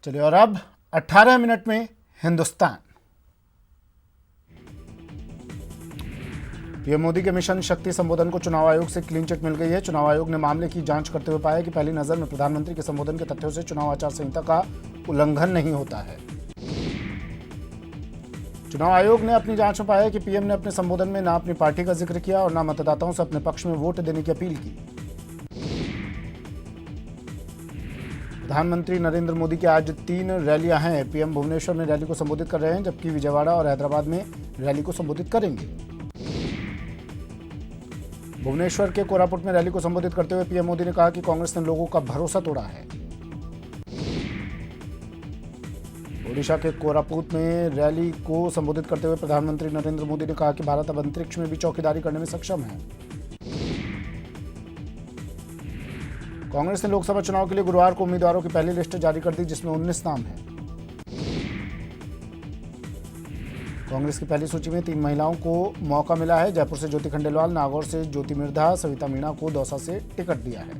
चलिए और अब 18 मिनट में हिंदुस्तान। पीएम मोदी के मिशन शक्ति संबोधन को चुनाव आयोग से क्लीन चिट मिल गई है। चुनाव आयोग ने मामले की जांच करते हुए पाया कि पहली नजर में प्रधानमंत्री के संबोधन के तथ्यों से चुनाव आचार संहिता का उल्लंघन नहीं होता है। चुनाव आयोग ने अपनी जांच में पाया कि पीएम ने अपने संबोधन में ना अपनी पार्टी का जिक्र किया और ना मतदाताओं से अपने पक्ष में वोट देने की अपील की। प्रधानमंत्री नरेंद्र मोदी की आज 3 रैलियां हैं। पीएम भुवनेश्वर में रैली को संबोधित कर रहे हैं, जबकि विजयवाड़ा और हैदराबाद में रैली को संबोधित करेंगे। भुवनेश्वर के कोरापुट में रैली को संबोधित करते हुए पीएम मोदी ने कहा कि कांग्रेस ने लोगों का भरोसा तोड़ा है। ओडिशा के कोरापुट में रैली को संबोधित करते हुए प्रधानमंत्री नरेंद्र मोदी ने कहा कि भारत अब अंतरिक्ष में भी चौकीदारी करने में सक्षम है। कांग्रेस ने लोकसभा चुनाव के लिए गुरुवार को उम्मीदवारों की पहली लिस्ट जारी कर दी, जिसमें 19 नाम हैं। कांग्रेस की पहली सूची में 3 महिलाओं को मौका मिला है। जयपुर से ज्योति खंडेलवाल, नागौर से ज्योति मिर्धा, सविता मीणा को दौसा से टिकट दिया है।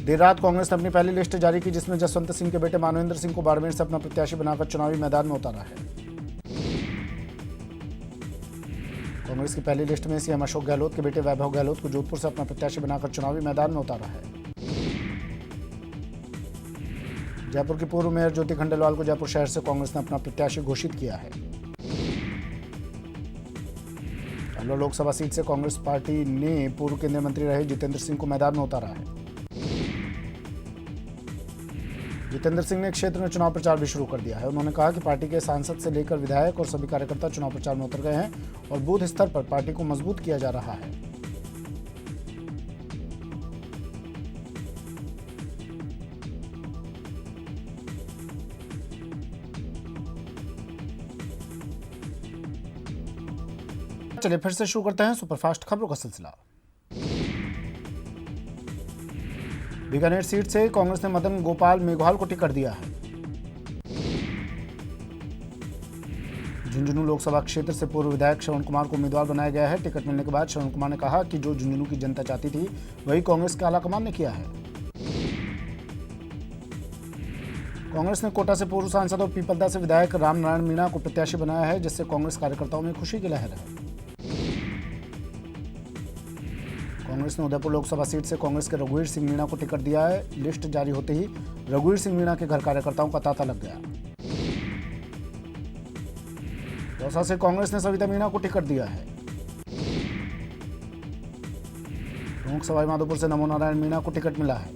देर रात कांग्रेस ने अपनी पहली लिस्ट जारी की, जिसमें जसवंत सिंह के बेटे मानवेंद्र सिंह को बाड़मेर से अपना प्रत्याशी बनाकर चुनावी मैदान में उतारा है। कांग्रेस की पहली लिस्ट में सीएम अशोक गहलोत के बेटे वैभव गहलोत को जोधपुर से अपना प्रत्याशी बनाकर चुनावी मैदान में उतारा है। जयपुर की पूर्व मेयर ज्योति खंडेलवाल को जयपुर शहर से कांग्रेस ने अपना प्रत्याशी घोषित किया है। अलवर लोकसभा सीट से कांग्रेस पार्टी ने पूर्व केंद्रीय मंत्री रहे जितेंद्र सिंह को मैदान में उतारा है। जितेंद्र सिंह ने क्षेत्र में चुनाव प्रचार भी शुरू कर दिया है। उन्होंने कहा कि पार्टी के सांसद से लेकर विधायक और सभी कार्यकर्ता चुनाव प्रचार में उतर गए हैं और बूथ स्तर पर पार्टी को मजबूत किया जा रहा है। चलिए फिर से शुरू करते हैं सुपरफास्ट खबरों का सिलसिला। बीकानेर सीट से कांग्रेस ने मदन गोपाल मेघवाल को टिकट दिया है। झुंझुनू लोकसभा क्षेत्र से पूर्व विधायक श्रवण कुमार को उम्मीदवार बनाया गया है। टिकट मिलने के बाद श्रवण कुमार ने कहा कि जो झुंझुनू की जनता चाहती थी वही कांग्रेस के आलाकमान ने किया है। कांग्रेस ने कोटा से पूर्व सांसद और पीपलदा से विधायक रामनारायण मीणा को प्रत्याशी बनाया है, जिससे कांग्रेस कार्यकर्ताओं में खुशी की लहर है। कांग्रेस ने उदयपुर लोकसभा सीट से कांग्रेस के रघुवीर सिंह मीणा को टिकट दिया है। लिस्ट जारी होते ही रघुवीर सिंह मीणा के घर कार्यकर्ताओं का तांता लग गया। दौसा से कांग्रेस ने सविता मीणा को टिकट दिया है। प्रमुख सवाईमाधोपुर से नमो नारायण मीणा को टिकट मिला है।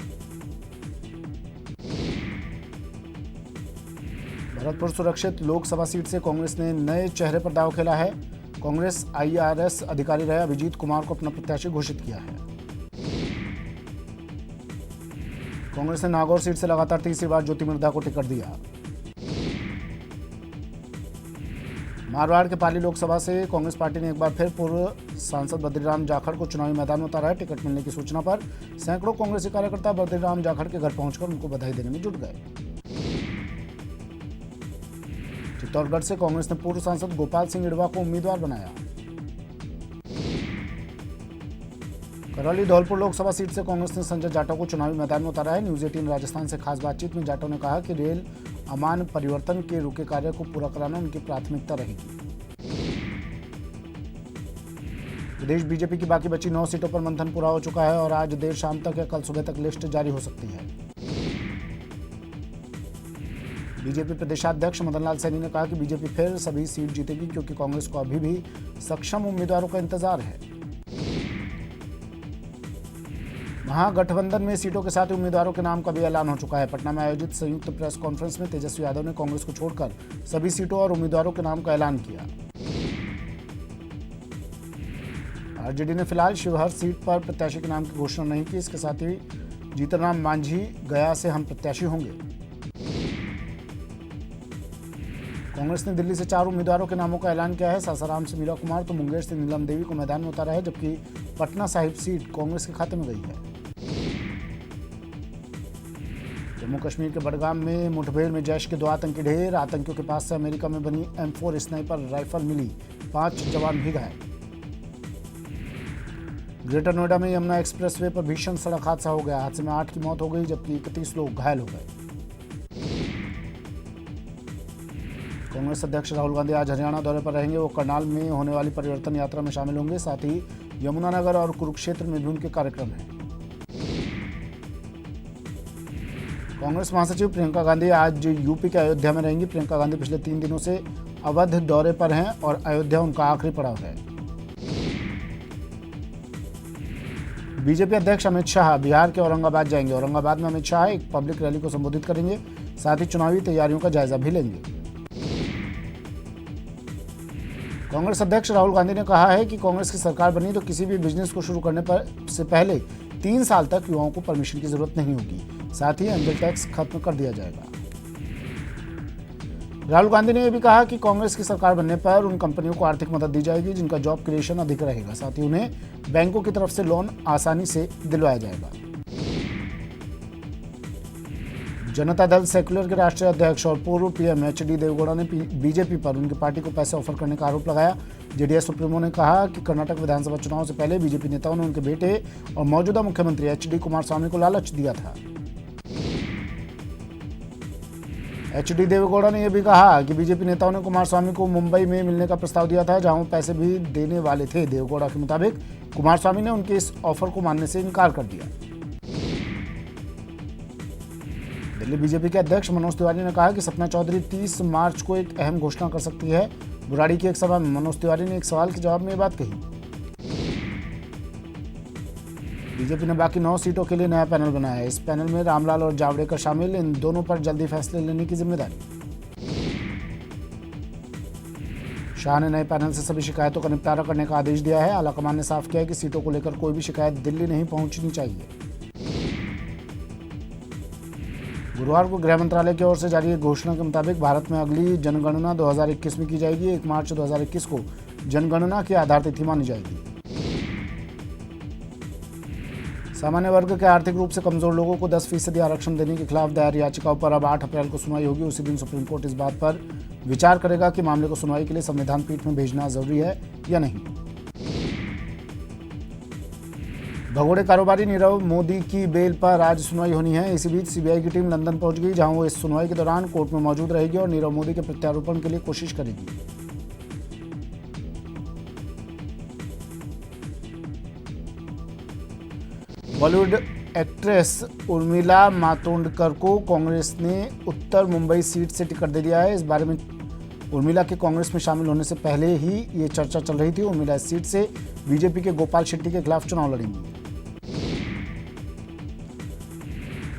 भरतपुर सुरक्षित लोकसभा सीट से कांग्रेस ने नए चेहरे पर दांव खेला है। कांग्रेस आईआरएस अधिकारी रहे अभिजीत कुमार को अपना प्रत्याशी घोषित किया है। कांग्रेस ने नागौर सीट से लगातार तीसरी बार ज्योति मिर्धा को टिकट दिया। मारवाड़ के पाली लोकसभा से कांग्रेस पार्टी ने एक बार फिर पूर्व सांसद बद्रीराम जाखड़ को चुनावी मैदान में उतारा है। टिकट मिलने की सूचना पर सैकड़ों कांग्रेसी कार्यकर्ता बद्रीराम जाखड़ के घर पहुंचकर उनको बधाई देने में जुट गए। चित्तौड़गढ़ से कांग्रेस ने पूर्व सांसद गोपाल सिंह इड़वा को उम्मीदवार बनाया। करौली धौलपुर लोकसभा सीट से कांग्रेस ने संजय जाटव को चुनावी मैदान में उतारा है। न्यूज 18 राजस्थान से खास बातचीत में जाटव ने कहा कि रेल अमान परिवर्तन के रुके कार्य को पूरा कराना उनकी प्राथमिकता रहेगी। प्रदेश बीजेपी की बाकी बची 9 सीटों पर मंथन पूरा हो चुका है और आज देर शाम तक या कल सुबह तक लिस्ट जारी हो सकती है। बीजेपी प्रदेशाध्यक्ष मदन लाल सैनी ने कहा कि बीजेपी फिर सभी सीट जीतेगी, क्योंकि कांग्रेस को अभी भी सक्षम उम्मीदवारों का इंतजार है। महागठबंधन में सीटों के साथ उम्मीदवारों के नाम का भी ऐलान हो चुका है। पटना में आयोजित संयुक्त प्रेस कॉन्फ्रेंस में तेजस्वी यादव ने कांग्रेस को छोड़कर सभी सीटों और उम्मीदवारों के नाम का ऐलान किया। आरजेडी ने फिलहाल शिवहर सीट पर प्रत्याशी के नाम की घोषणा नहीं की। इसके साथ ही जीतनराम मांझी गया से हम प्रत्याशी होंगे। कांग्रेस ने दिल्ली से 4 उम्मीदवारों के नामों का ऐलान किया है। सासाराम से मीरा कुमार तो मुंगेर से नीलम देवी को मैदान में उतारा है, जबकि पटना साहिब सीट कांग्रेस के खाते में गई है। जम्मू कश्मीर के बडगाम में मुठभेड़ में जैश के 2 आतंकी ढेर। आतंकियों के पास से अमेरिका में बनी M4 स्नाइपर राइफल मिली, 5 जवान भी घायल। ग्रेटर नोएडा में यमुना एक्सप्रेसवे पर भीषण सड़क हादसा हो गया। हादसे में 8 की मौत हो गई जबकि 31 लोग घायल हो गए। कांग्रेस अध्यक्ष राहुल गांधी आज हरियाणा दौरे पर रहेंगे। वो करनाल में होने वाली परिवर्तन यात्रा में शामिल होंगे। साथ ही यमुनानगर और कुरुक्षेत्र में भी उनके कार्यक्रम हैं। कांग्रेस महासचिव प्रियंका गांधी आज यूपी के अयोध्या में रहेंगी। प्रियंका गांधी पिछले 3 दिनों से अवध दौरे पर हैं और अयोध्या उनका आखिरी पड़ाव है। बीजेपी अध्यक्ष अमित शाह बिहार के औरंगाबाद जाएंगे। औरंगाबाद में अमित शाह एक पब्लिक रैली को संबोधित करेंगे। साथ ही चुनावी तैयारियों का जायजा भी लेंगे। कांग्रेस अध्यक्ष राहुल गांधी ने कहा है कि कांग्रेस की सरकार बनी तो किसी भी बिजनेस को शुरू करने से पहले 3 साल तक युवाओं को परमिशन की जरूरत नहीं होगी। साथ ही एंजल टैक्स खत्म कर दिया जाएगा। राहुल गांधी ने यह भी कहा कि कांग्रेस की सरकार बनने पर उन कंपनियों को आर्थिक मदद दी जाएगी जिनका जॉब क्रिएशन अधिक रहेगा। साथ ही उन्हें बैंकों की तरफ से लोन आसानी से दिलवाया जाएगा। जनता दल सेक्युलर के राष्ट्रीय अध्यक्ष और पूर्व पीएम एचडी देवेगौड़ा ने बीजेपी पर उनकी पार्टी को पैसे ऑफर करने का आरोप लगाया। जेडीएस सुप्रीमो ने कहा कि कर्नाटक विधानसभा चुनाव से पहले बीजेपी नेताओं ने उनके बेटे और मौजूदा मुख्यमंत्री एचडी कुमारस्वामी को लालच दिया था। एचडी देवेगौड़ा ने यह भी कहा कि बीजेपी नेताओं ने कुमारस्वामी को मुंबई में मिलने का प्रस्ताव दिया था जहां वो पैसे भी देने वाले थे। देवेगौड़ा के मुताबिक कुमारस्वामी ने उनके इस ऑफर को मानने से इनकार कर दिया। दिल्ली बीजेपी के अध्यक्ष मनोज तिवारी ने कहा कि सपना चौधरी 30 मार्च को एक अहम घोषणा कर सकती है। बुराड़ी की एक सभा में मनोज तिवारी ने एक सवाल के जवाब में ये बात कही। बीजेपी ने बाकी 9 सीटों के लिए नया पैनल बनाया है। इस पैनल में रामलाल और जावड़ेकर शामिल। इन दोनों पर जल्दी फैसले लेने की जिम्मेदारी। शाह ने नए पैनल से सभी शिकायतों का निपटारा करने का आदेश दिया है। आलाकमान ने साफ किया है कि सीटों को लेकर कोई भी शिकायत दिल्ली नहीं पहुंचनी चाहिए। गुरुवार को गृह मंत्रालय की ओर से जारी एक घोषणा के मुताबिक भारत में अगली जनगणना 2021 में की जाएगी। 1 मार्च 2021 को जनगणना की आधार तिथि मानी जाएगी। सामान्य वर्ग के आर्थिक रूप से कमजोर लोगों को 10% आरक्षण देने के खिलाफ दायर याचिकाओं पर अब 8 अप्रैल को सुनवाई होगी। उसी दिन सुप्रीम कोर्ट इस बात पर विचार करेगा कि मामले को सुनवाई के लिए संविधान पीठ में भेजना जरूरी है या नहीं। भगोड़े कारोबारी नीरव मोदी की बेल पर आज सुनवाई होनी है। इसी बीच सीबीआई की टीम लंदन पहुंच गई जहां वो इस सुनवाई के दौरान कोर्ट में मौजूद रहेगी और नीरव मोदी के प्रत्यारोपण के लिए कोशिश करेगी। बॉलीवुड एक्ट्रेस उर्मिला मातोंडकर को कांग्रेस ने उत्तर मुंबई सीट से टिकट दे दिया है। इस बारे में उर्मिला के कांग्रेस में शामिल होने से पहले ही ये चर्चा चल रही थी। उर्मिला इस सीट से बीजेपी के गोपाल शेट्टी के खिलाफ चुनाव लड़ेंगी।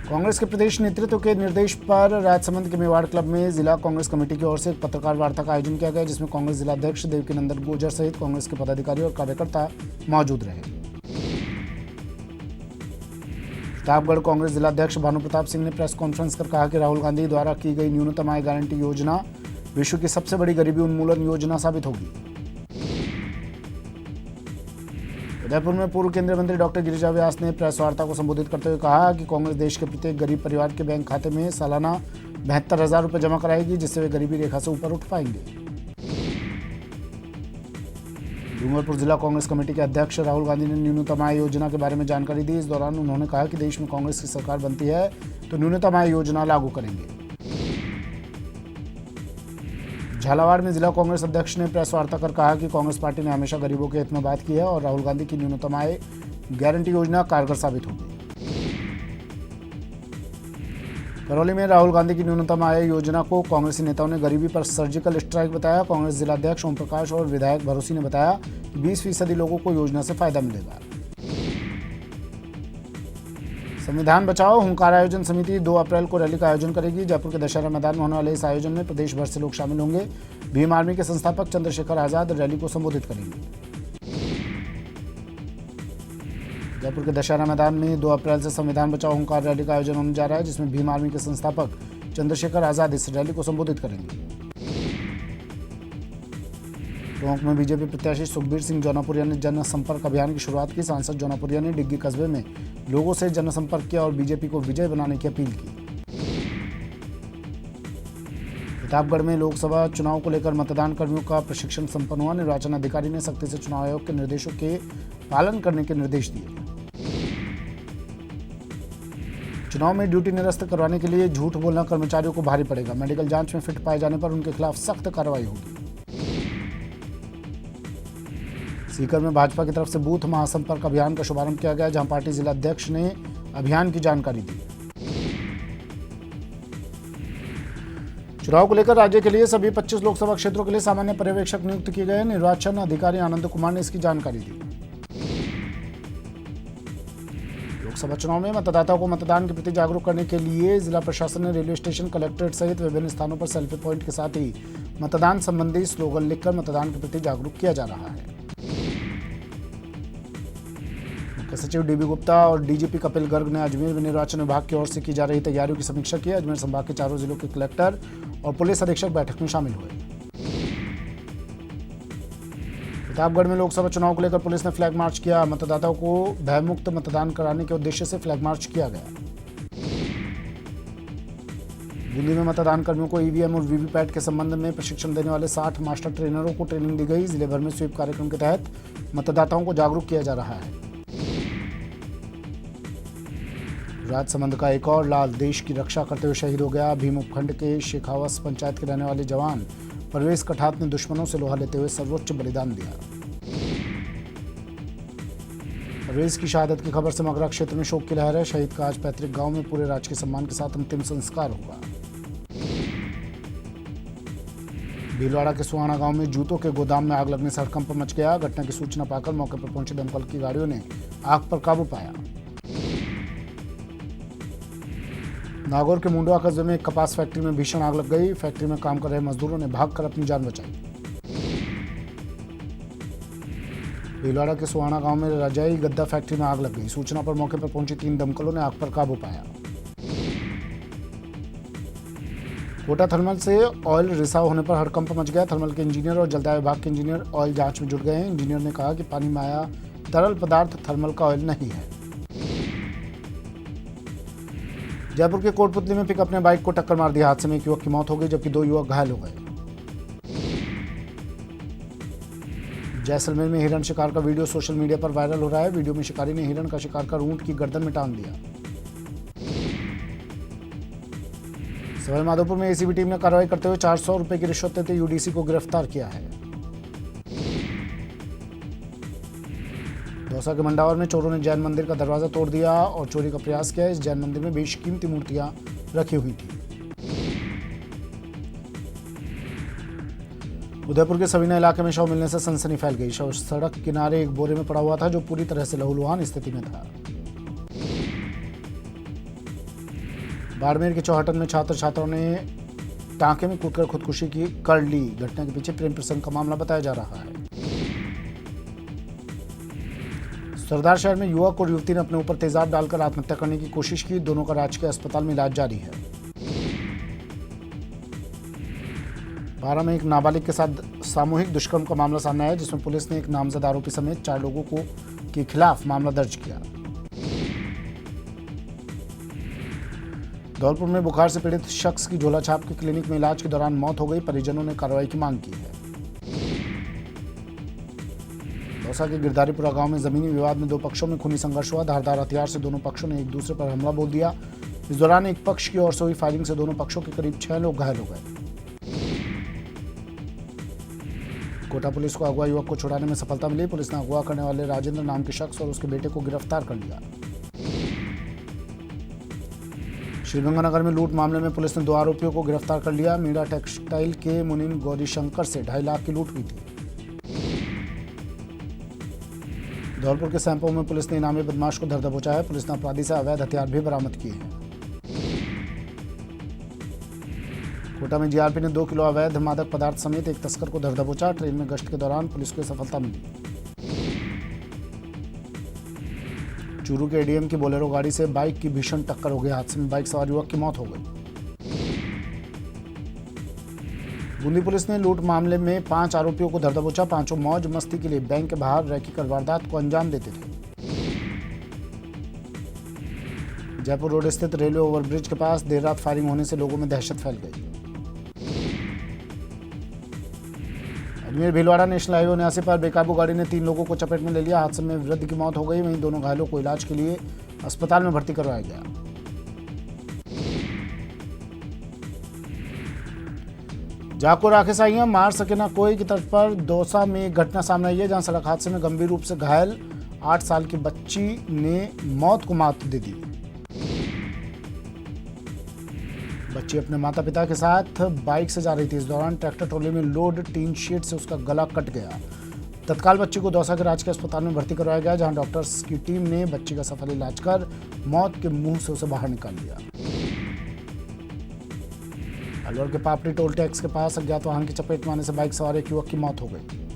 कांग्रेस के प्रदेश नेतृत्व के निर्देश पर राजसमंद के मेवाड़ क्लब में जिला कांग्रेस कमेटी की ओर से एक पत्रकार वार्ता का आयोजन किया गया जिसमें कांग्रेस जिलाध्यक्ष देवकीनंदन गुर्जर सहित कांग्रेस के पदाधिकारी और कार्यकर्ता मौजूद रहे। प्रतापगढ़ कांग्रेस जिलाध्यक्ष भानु प्रताप सिंह ने प्रेस कॉन्फ्रेंस कर कहा कि राहुल गांधी द्वारा की गई न्यूनतम आय गारंटी योजना विश्व की सबसे बड़ी गरीबी उन्मूलन योजना साबित होगी। उदयपुर में पूर्व केंद्रीय मंत्री डॉक्टर गिरिजा व्यास ने प्रेस वार्ता को संबोधित करते हुए कहा कि कांग्रेस देश के प्रत्येक गरीब परिवार के बैंक खाते में सालाना 72,000 रुपये जमा कराएगी जिससे वे गरीबी रेखा से ऊपर उठ पाएंगे। डूंगरपुर जिला कांग्रेस कमेटी के अध्यक्ष राहुल गांधी ने न्यूनतम आय योजना के बारे में जानकारी दी। इस दौरान उन्होंने कहा कि देश में कांग्रेस की सरकार बनती है तो न्यूनतम आय योजना लागू करेंगे। झालावाड़ में जिला कांग्रेस अध्यक्ष ने प्रेस वार्ता कर कहा कि कांग्रेस पार्टी ने हमेशा गरीबों के हित में बात की है और राहुल गांधी की न्यूनतम आय गारंटी योजना कारगर साबित होगी। करौली में राहुल गांधी की न्यूनतम आय योजना को कांग्रेसी नेताओं ने गरीबी पर सर्जिकल स्ट्राइक बताया। कांग्रेस जिलाध्यक्ष ओम प्रकाश और विधायक भरोसी ने बताया कि 20% लोगों को योजना से फायदा मिलेगा। संविधान बचाओ हुंकार आयोजन समिति 2 अप्रैल को रैली का आयोजन करेगी। जयपुर के दशहरा मैदान में होने वाले इस आयोजन में प्रदेश भर से लोग शामिल होंगे। भीम आर्मी के संस्थापक चंद्रशेखर आजाद रैली को संबोधित करेंगे। जयपुर के दशहरा मैदान में 2 अप्रैल से संविधान बचाओ हुंकार रैली का आयोजन होने जा रहा है जिसमें भीम आर्मी के संस्थापक चंद्रशेखर आजाद इस रैली को संबोधित करेंगे। टोंक में बीजेपी प्रत्याशी सुखबीर सिंह जौनापुरिया ने जनसंपर्क अभियान की शुरुआत की। सांसद जौनापुरिया ने डिग्गी कस्बे में लोगों से जनसंपर्क किया और बीजेपी को विजय बनाने की अपील की। प्रतापगढ़ में लोकसभा चुनाव को लेकर मतदान कर्मियों का प्रशिक्षण संपन्न हुआ। निर्वाचन अधिकारी ने सख्ती से चुनाव आयोग के निर्देशों के पालन करने के निर्देश दिए। चुनाव में ड्यूटी निरस्त करवाने के लिए झूठ बोलना कर्मचारियों को भारी पड़ेगा। मेडिकल जांच में फिट पाए जाने पर उनके खिलाफ सख्त कार्रवाई होगी। सीकर में भाजपा की तरफ से बूथ महासंपर्क अभियान का शुभारंभ किया गया, जहां पार्टी जिला अध्यक्ष ने अभियान की जानकारी दी। चुनाव को लेकर राज्य के लिए सभी 25 लोकसभा क्षेत्रों के लिए सामान्य पर्यवेक्षक नियुक्त किए गए। निर्वाचन अधिकारी आनंद कुमार ने इसकी जानकारी दी। लोकसभा चुनाव में मतदाताओं को मतदान के प्रति जागरूक करने के लिए जिला प्रशासन ने रेलवे स्टेशन, कलेक्ट्रेट सहित विभिन्न स्थानों पर सेल्फी पॉइंट के साथ ही मतदान संबंधी स्लोगन लिखकर मतदान के प्रति जागरूक किया जा रहा है। मुख्य सचिव डीबी गुप्ता और डीजीपी कपिल गर्ग ने अजमेर में निर्वाचन विभाग की ओर से की जा रही तैयारियों की समीक्षा की। अजमेर संभाग के चारों जिलों के कलेक्टर और पुलिस अधीक्षक बैठक में शामिल हुए। प्रतापगढ़ में लोकसभा चुनाव को लेकर पुलिस ने फ्लैग मार्च किया। मतदाताओं को भयमुक्त मतदान कराने के उद्देश्य से फ्लैग मार्च किया गया। बूंदी में मतदान कर्मियों को ईवीएम और वीवीपैट के संबंध में प्रशिक्षण देने वाले 60 मास्टर ट्रेनरों को ट्रेनिंग दी गई। जिले भर में स्वीप कार्यक्रम के तहत मतदाताओं को जागरूक किया जा रहा है। राजसमंद का एक और लाल देश की रक्षा करते हुए शहीद हो गया। भीम उपखंड के शेखावस पंचायत के रहने वाले जवान परवेज कठात ने दुश्मनों से लोहा लेते हुए सर्वोच्च बलिदान दिया। परवेज की शहादत की खबर से मगरा क्षेत्र में शोक की लहर है। शहीद का आज पैतृक गांव में पूरे राजकीय सम्मान के साथ अंतिम संस्कार होगा। भीलवाड़ा के सुहाना गांव में जूतों के गोदाम में आग लगने से हड़कंप मच गया। घटना की सूचना पाकर मौके पर पहुंची दमकल की गाड़ियों ने आग पर काबू पाया। नागौर के मुंडवा कस्बे में एक कपास फैक्ट्री में भीषण आग लग गई। फैक्ट्री में काम कर रहे मजदूरों ने भागकर अपनी जान बचाई। भीलवाड़ा के सुहाना गांव में रजाई गद्दा फैक्ट्री में आग लग गई। सूचना पर मौके पर पहुंची 3 दमकलों ने आग पर काबू पाया। कोटा थर्मल से ऑयल रिसाव होने पर हड़कंप मच गया। थर्मल के इंजीनियर और जलदाय विभाग के इंजीनियर ऑयल जांच में जुट गए हैं। इंजीनियर ने कहा कि पानी में आया तरल पदार्थ थर्मल का ऑयल नहीं है। जयपुर के कोटपुतली में पिकअप ने बाइक को टक्कर मार दी। हादसे में एक युवक की मौत हो गई जबकि 2 युवक घायल हो गए। जैसलमेर में हिरण शिकार का वीडियो सोशल मीडिया पर वायरल हो रहा है। वीडियो में शिकारी ने हिरण का शिकार कर ऊंट की गर्दन में टांग दिया। सवाईमाधोपुर में एसीबी टीम ने कार्रवाई करते हुए 400 रुपए की रिश्वत देते यूडीसी को गिरफ्तार किया है। दौसा के मंडावर में चोरों ने जैन मंदिर का दरवाजा तोड़ दिया और चोरी का प्रयास किया। इस जैन मंदिर में बेशकीमती मूर्तियां रखी हुई थी। उदयपुर के सवीना इलाके में शव मिलने से सनसनी फैल गई। शव सड़क किनारे एक बोरे में पड़ा हुआ था जो पूरी तरह से लहूलुहान स्थिति में था। बाड़मेर के चौहटन में छात्र छात्राओं ने टांके में कूदकर खुदकुशी की कर ली। घटना के पीछे प्रेम प्रसंग का मामला बताया जा रहा है। सरदार शहर में युवक और युवती ने अपने ऊपर तेजाब डालकर आत्महत्या करने की कोशिश की। दोनों का राजकीय अस्पताल में इलाज जारी है। बारा में एक नाबालिग के साथ सामूहिक दुष्कर्म का मामला सामने आया, जिसमें पुलिस ने एक नामजद आरोपी समेत 4 लोगों के खिलाफ मामला दर्ज किया। धौलपुर में बुखार से पीड़ित शख्स की झोला छाप के क्लिनिक में इलाज के दौरान मौत हो गई। परिजनों ने कार्रवाई की मांग की है। दौसा के गिरधारीपुरा गांव में जमीनी विवाद में 2 पक्षों में खूनी संघर्ष हुआ। धारदार हथियार से दोनों पक्षों ने एक दूसरे पर हमला बोल दिया। इस दौरान एक पक्ष की ओर से हुई फायरिंग से दोनों पक्षों के करीब 6 लोग घायल हो गए। कोटा पुलिस को अगवा युवक को छुड़ाने में सफलता मिली। पुलिस ने अगवा करने वाले राजेंद्र नाम के शख्स और उसके बेटे को गिरफ्तार कर लिया। श्रीगंगानगर में लूट मामले में पुलिस ने 2 आरोपियों को गिरफ्तार कर लिया। मीणा टेक्सटाइल के मुनीम गौरीशंकर से 2.5 लाख की लूट हुई थी। धौलपुर के सैंपो में पुलिस ने इनामी बदमाश को धर दबोचा है। पुलिस ने अपराधी से अवैध हथियार भी बरामद किए हैं। कोटा में जीआरपी ने 2 किलो अवैध मादक पदार्थ समेत एक तस्कर को धर दबोचा। ट्रेन में गश्त के दौरान पुलिस को सफलता मिली। चूरू के एडीएम की बोलेरो गाड़ी से बाइक की भीषण टक्कर हो गई। हादसे में बाइक सवार युवक की मौत हो गई। बूंदी पुलिस ने लूट मामले में 5 आरोपियों को धर दबोचा। 5 मौज मस्ती के लिए बैंक के बाहर रैकी कर वारदात को अंजाम देते थे। जयपुर रोड स्थित रेलवे ओवरब्रिज के पास देर रात फायरिंग होने से लोगों में दहशत फैल गई। अजमेर भीलवाड़ा नेशनल हाईवे 79 पर बेकाबू गाड़ी ने 3 लोगों को चपेट में ले लिया। हादसे में वृद्ध की मौत हो गई, वहीं दोनों घायलों को इलाज के लिए अस्पताल में भर्ती करवाया गया। जाको राखे साइयां मार सके ना कोई की तर्ज पर दौसा में एक घटना सामने आई है, जहां सड़क हादसे में गंभीर रूप से घायल 8 साल की बच्ची ने मौत को मात दे दी। बच्ची अपने माता पिता के साथ बाइक से जा रही थी। इस दौरान ट्रैक्टर ट्रॉली में लोड टीन शीट से उसका गला कट गया। तत्काल बच्ची को दौसा के राजकीय अस्पताल में भर्ती करवाया गया, जहां डॉक्टर्स की टीम ने बच्ची का सफल इलाज कर मौत के मुंह से उसे बाहर निकाल लिया। अलवर के पापड़ी टोल टैक्स के पास अज्ञात वाहन की चपेट में आने से बाइक सवार एक युवक की मौत हो गई।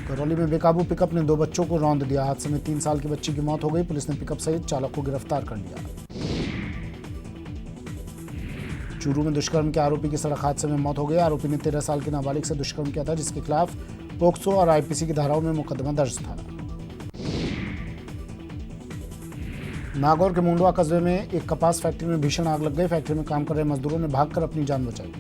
करौली में बेकाबू पिकअप ने 2 बच्चों को रौंद दिया। हादसे में 3 साल की बच्ची की मौत हो गई। पुलिस ने पिकअप सहित चालक को गिरफ्तार कर लिया। चूरू में दुष्कर्म के आरोपी की सड़क हादसे में मौत हो गई। आरोपी ने 13 साल की नाबालिग से दुष्कर्म किया था, जिसके खिलाफ पोक्सो और आईपीसी की धाराओं में मुकदमा दर्ज था। नागौर के मुंडवा कस्बे में एक कपास फैक्ट्री में भीषण आग लग गई। फैक्ट्री में काम कर रहे मजदूरों ने भागकर अपनी जान बचाई।